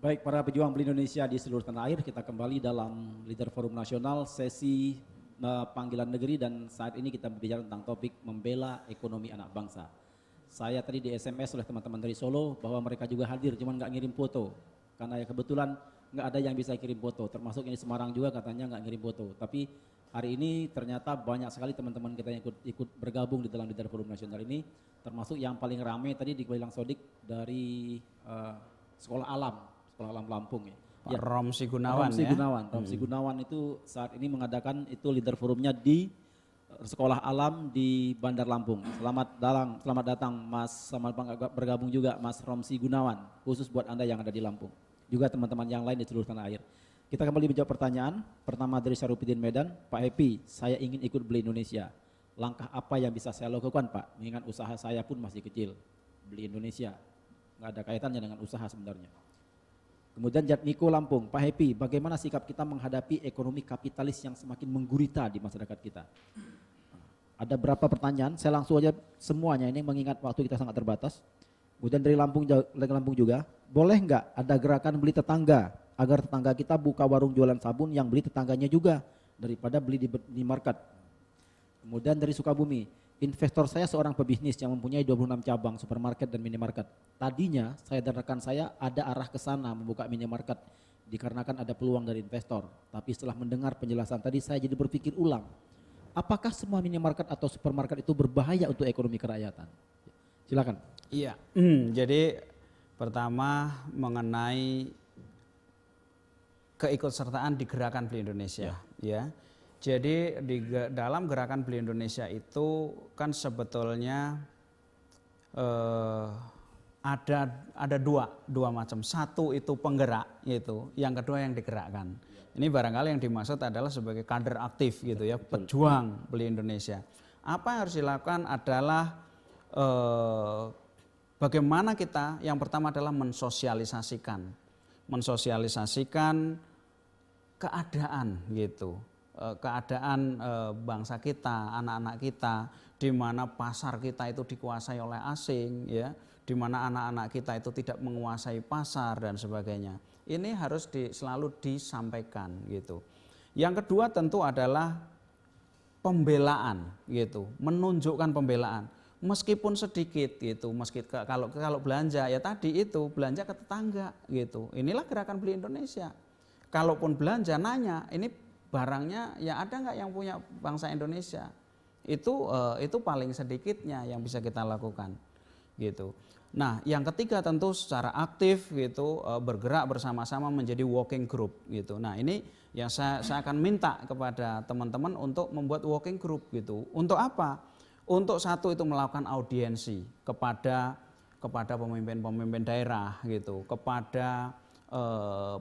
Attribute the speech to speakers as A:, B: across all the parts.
A: Baik, para pejuang beli Indonesia di seluruh tanah air, kita kembali dalam Leader Forum Nasional sesi panggilan negeri dan saat ini kita berbicara tentang topik membela ekonomi anak bangsa. Saya tadi di SMS oleh teman-teman dari Solo bahwa mereka juga hadir, cuman nggak ngirim foto. Karena ya kebetulan nggak ada yang bisa kirim foto, termasuk ini Semarang juga katanya nggak ngirim foto. Tapi hari ini ternyata banyak sekali teman-teman kita yang ikut bergabung di dalam Leader Forum Nasional ini, termasuk yang paling ramai tadi dibilang Sodik dari Sekolah Alam Lampung ya.
B: Pak Romsi Gunawan ya.
A: Romsi Gunawan itu saat ini mengadakan itu leader forumnya di Sekolah Alam di Bandar Lampung. Selamat datang Mas, selamat bergabung juga Mas Romsi Gunawan, khusus buat Anda yang ada di Lampung. Juga teman-teman yang lain di seluruh tanah air. Kita kembali menjawab pertanyaan. Pertama dari Syarupidin Medan, Pak Happy, saya ingin ikut beli Indonesia. Langkah apa yang bisa saya lakukan Pak? Mengingat usaha saya pun masih kecil. Beli Indonesia, nggak ada kaitannya dengan usaha sebenarnya. Kemudian Jatmiko Lampung, Pak Happy, bagaimana sikap kita menghadapi ekonomi kapitalis yang semakin menggurita di masyarakat kita? Ada berapa pertanyaan, saya langsung aja semuanya ini mengingat waktu kita sangat terbatas. Kemudian dari Lampung juga, boleh nggak ada gerakan beli tetangga, agar tetangga kita buka warung jualan sabun yang beli tetangganya juga, daripada beli di market. Kemudian dari Sukabumi, investor saya seorang pebisnis yang mempunyai 26 cabang supermarket dan minimarket. Tadinya saya dan rekan saya ada arah ke sana membuka minimarket dikarenakan ada peluang dari investor. Tapi setelah mendengar penjelasan tadi saya jadi berpikir ulang. Apakah semua minimarket atau supermarket itu berbahaya untuk ekonomi kerakyatan? Silakan.
B: Iya. Jadi pertama mengenai keikutsertaan di Gerakan Beli Indonesia, ya. Jadi dalam Gerakan Beli Indonesia itu kan sebetulnya ada dua macam. Satu itu penggerak, yaitu yang kedua yang digerakkan. Ini barangkali yang dimaksud adalah sebagai kader aktif gitu ya, pejuang Beli Indonesia. Apa yang harus dilakukan adalah bagaimana kita, yang pertama adalah mensosialisasikan keadaan gitu. Keadaan bangsa kita, anak-anak kita, di mana pasar kita itu dikuasai oleh asing, ya, di mana anak-anak kita itu tidak menguasai pasar dan sebagainya. Ini harus selalu disampaikan gitu. Yang kedua tentu adalah pembelaan gitu, menunjukkan pembelaan meskipun sedikit gitu, kalau belanja ya tadi itu belanja ke tetangga gitu. Inilah Gerakan Beli Indonesia. Kalaupun belanja nanya, ini barangnya ya ada nggak yang punya bangsa Indonesia, itu paling sedikitnya yang bisa kita lakukan gitu. Nah yang ketiga tentu secara aktif gitu, bergerak bersama-sama menjadi working group gitu. Nah ini yang saya akan minta kepada teman-teman untuk membuat working group gitu. Untuk apa? Untuk satu itu melakukan audiensi kepada pemimpin-pemimpin daerah gitu, kepada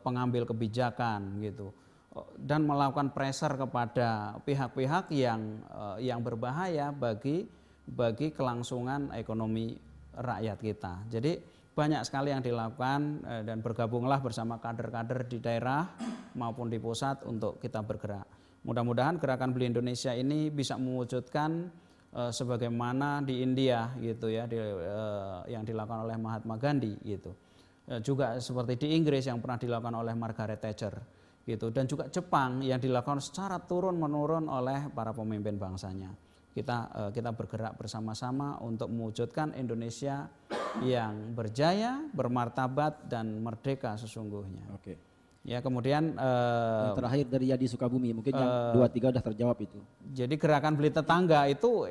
B: pengambil kebijakan gitu, dan melakukan pressure kepada pihak-pihak yang berbahaya bagi kelangsungan ekonomi rakyat kita. Jadi banyak sekali yang dilakukan dan bergabunglah bersama kader-kader di daerah maupun di pusat untuk kita bergerak. Mudah-mudahan Gerakan Beli Indonesia ini bisa mewujudkan sebagaimana di India gitu ya, yang dilakukan oleh Mahatma Gandhi gitu. Juga seperti di Inggris yang pernah dilakukan oleh Margaret Thatcher gitu, dan juga Jepang yang dilakukan secara turun-menurun oleh para pemimpin bangsanya. Kita bergerak bersama-sama untuk mewujudkan Indonesia yang berjaya, bermartabat dan merdeka sesungguhnya.
A: Oke.
B: Ya, kemudian
A: yang terakhir dari Yadi Sukabumi, mungkin yang 2-3 sudah terjawab itu.
B: Jadi gerakan beli tetangga itu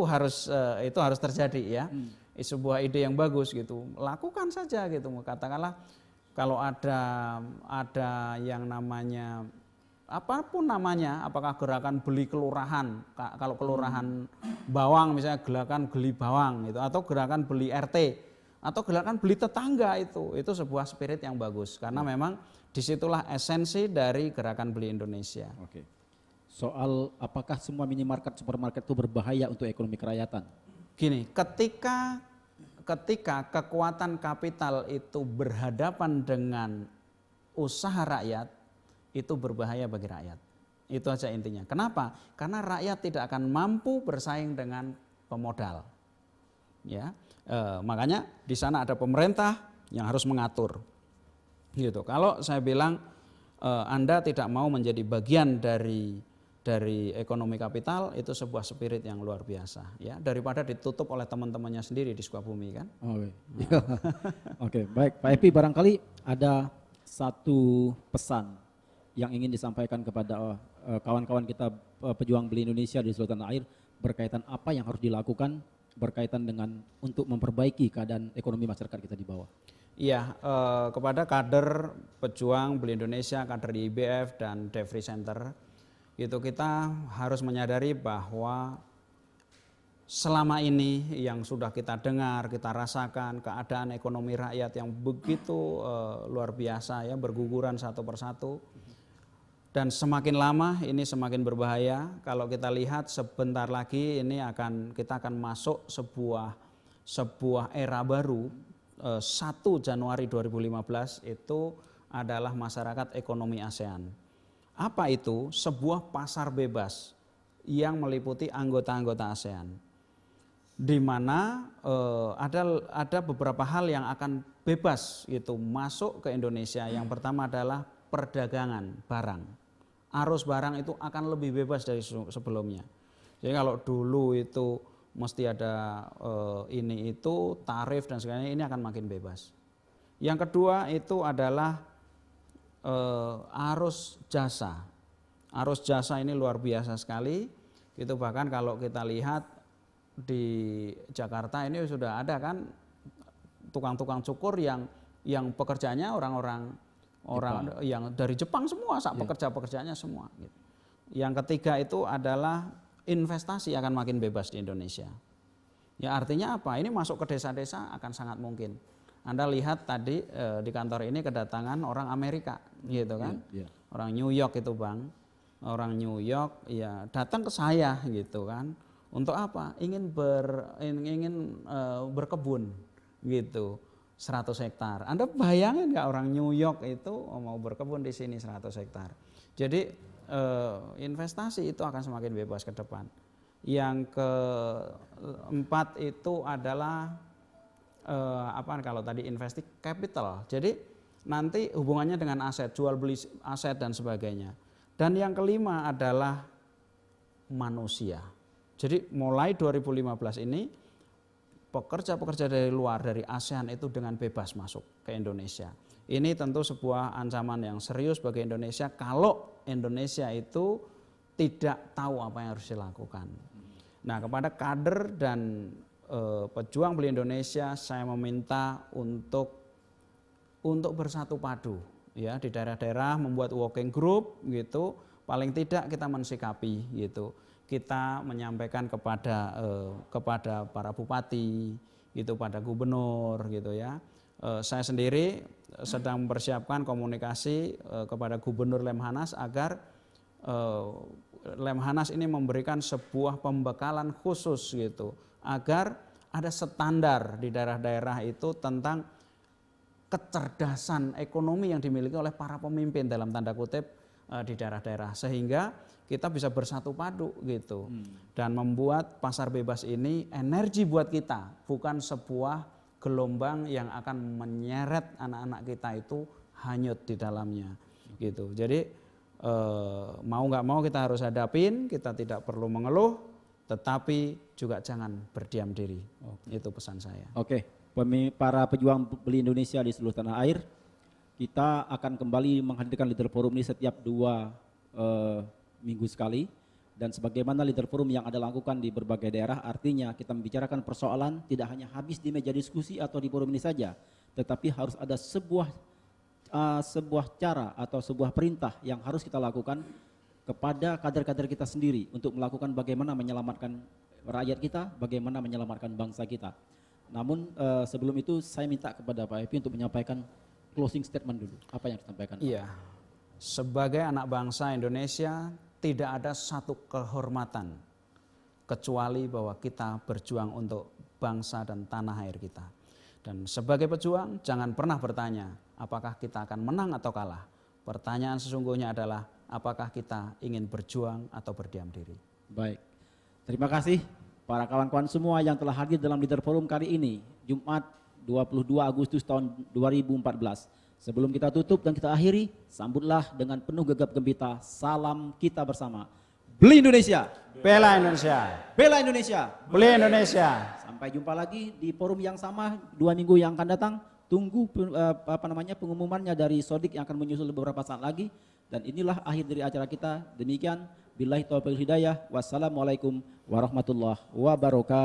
B: harus terjadi ya. Sebuah ide yang bagus gitu. Lakukan saja gitu. Katakanlah kalau ada yang namanya apapun namanya, apakah gerakan beli kelurahan, kalau kelurahan bawang misalnya gerakan beli bawang gitu, atau gerakan beli RT, atau gerakan beli tetangga, itu sebuah spirit yang bagus karena memang disitulah esensi dari Gerakan Beli Indonesia.
A: Oke. Soal apakah semua minimarket, supermarket itu berbahaya untuk ekonomi kerakyatan?
B: Gini, ketika kekuatan kapital itu berhadapan dengan usaha rakyat, itu berbahaya bagi rakyat. Itu aja intinya. Kenapa? Karena rakyat tidak akan mampu bersaing dengan pemodal. Ya, makanya di sana ada pemerintah yang harus mengatur. Gitu. Kalau saya bilang Anda tidak mau menjadi bagian dari ekonomi kapital, itu sebuah spirit yang luar biasa ya, daripada ditutup oleh teman-temannya sendiri di Sukabumi kan.
A: Oke. Oke, baik Pak Epi, barangkali ada satu pesan yang ingin disampaikan kepada kawan-kawan kita pejuang Beli Indonesia di seluruh tanah air berkaitan apa yang harus dilakukan berkaitan dengan untuk memperbaiki keadaan ekonomi masyarakat kita di bawah.
B: Iya, kepada kader pejuang Beli Indonesia, kader IBF dan Devri Center, itu kita harus menyadari bahwa selama ini yang sudah kita dengar, kita rasakan keadaan ekonomi rakyat yang begitu luar biasa ya, berguguran satu persatu. Dan semakin lama ini semakin berbahaya. Kalau kita lihat sebentar lagi ini kita akan masuk sebuah era baru. 1 Januari 2015 itu adalah masyarakat ekonomi ASEAN. Apa itu? Sebuah pasar bebas yang meliputi anggota-anggota ASEAN, di mana ada beberapa hal yang akan bebas gitu masuk ke Indonesia. Yang pertama adalah perdagangan barang. Arus barang itu akan lebih bebas dari sebelumnya. Jadi kalau dulu itu mesti ada ini itu tarif dan sebagainya, ini akan makin bebas. Yang kedua itu adalah arus jasa. Arus jasa ini luar biasa sekali. Itu bahkan kalau kita lihat di Jakarta ini sudah ada kan tukang-tukang cukur yang pekerjaannya orang yang dari Jepang semua, pekerja-pekerjaannya semua. Yang ketiga itu adalah investasi akan makin bebas di Indonesia. Ya artinya apa? Ini masuk ke desa-desa akan sangat mungkin. Anda lihat tadi di kantor ini kedatangan orang Amerika, gitu kan? Orang New York itu Bang, orang New York ya datang ke saya gitu kan. Untuk apa? Ingin berkebun gitu, 100 hektar. Anda bayangin nggak orang New York itu mau berkebun di sini 100 hektar. Jadi investasi itu akan semakin bebas ke depan. Yang keempat itu adalah kalau tadi investing capital. Jadi nanti hubungannya dengan aset, jual beli aset dan sebagainya. Dan yang kelima adalah manusia. Jadi mulai 2015 ini pekerja-pekerja dari luar, dari ASEAN itu dengan bebas masuk ke Indonesia. Ini tentu sebuah ancaman yang serius bagi Indonesia kalau Indonesia itu tidak tahu apa yang harus dilakukan. Nah, kepada kader dan pejuang Beli Indonesia, saya meminta untuk bersatu padu ya di daerah-daerah, membuat working group gitu. Paling tidak kita mensikapi gitu. Kita menyampaikan kepada para bupati gitu, pada gubernur gitu ya. Saya sendiri sedang mempersiapkan komunikasi kepada Gubernur Lemhanas agar Lemhanas ini memberikan sebuah pembekalan khusus gitu, agar ada standar di daerah-daerah itu tentang kecerdasan ekonomi yang dimiliki oleh para pemimpin dalam tanda kutip di daerah-daerah, sehingga kita bisa bersatu padu gitu dan membuat pasar bebas ini energi buat kita, bukan sebuah gelombang yang akan menyeret anak-anak kita itu hanyut di dalamnya gitu. Jadi mau nggak mau kita harus hadapin, kita tidak perlu mengeluh, tetapi juga jangan berdiam diri. Itu pesan saya.
A: Oke, para pejuang Beli Indonesia di seluruh tanah air, kita akan kembali menghadirkan Leader Forum ini setiap 2 minggu sekali. Dan sebagaimana Leader Forum yang ada lakukan di berbagai daerah, artinya kita membicarakan persoalan tidak hanya habis di meja diskusi atau di forum ini saja, tetapi harus ada sebuah cara atau sebuah perintah yang harus kita lakukan kepada kader-kader kita sendiri untuk melakukan bagaimana menyelamatkan rakyat kita, bagaimana menyelamatkan bangsa kita. Namun sebelum itu saya minta kepada Pak Epi untuk menyampaikan closing statement dulu. Apa yang disampaikan?
B: Iya, sebagai anak bangsa Indonesia tidak ada satu kehormatan kecuali bahwa kita berjuang untuk bangsa dan tanah air kita. Dan sebagai pejuang jangan pernah bertanya apakah kita akan menang atau kalah. Pertanyaan sesungguhnya adalah apakah kita ingin berjuang atau berdiam diri.
A: Baik, terima kasih para kawan-kawan semua yang telah hadir dalam Leader Forum kali ini, Jumat 22 Agustus tahun 2014. Sebelum kita tutup dan kita akhiri, sambutlah dengan penuh gegap gempita salam kita bersama. Beli Indonesia.
B: Bela Indonesia.
A: Bela Indonesia.
B: Beli Indonesia.
A: Sampai jumpa lagi di forum yang sama 2 minggu yang akan datang. Tunggu pengumumannya dari Sodik yang akan menyusul beberapa saat lagi. Dan inilah akhir dari acara kita. Demikian, billahi taufiq hidayah. Wassalamualaikum warahmatullahi wabarakatuh.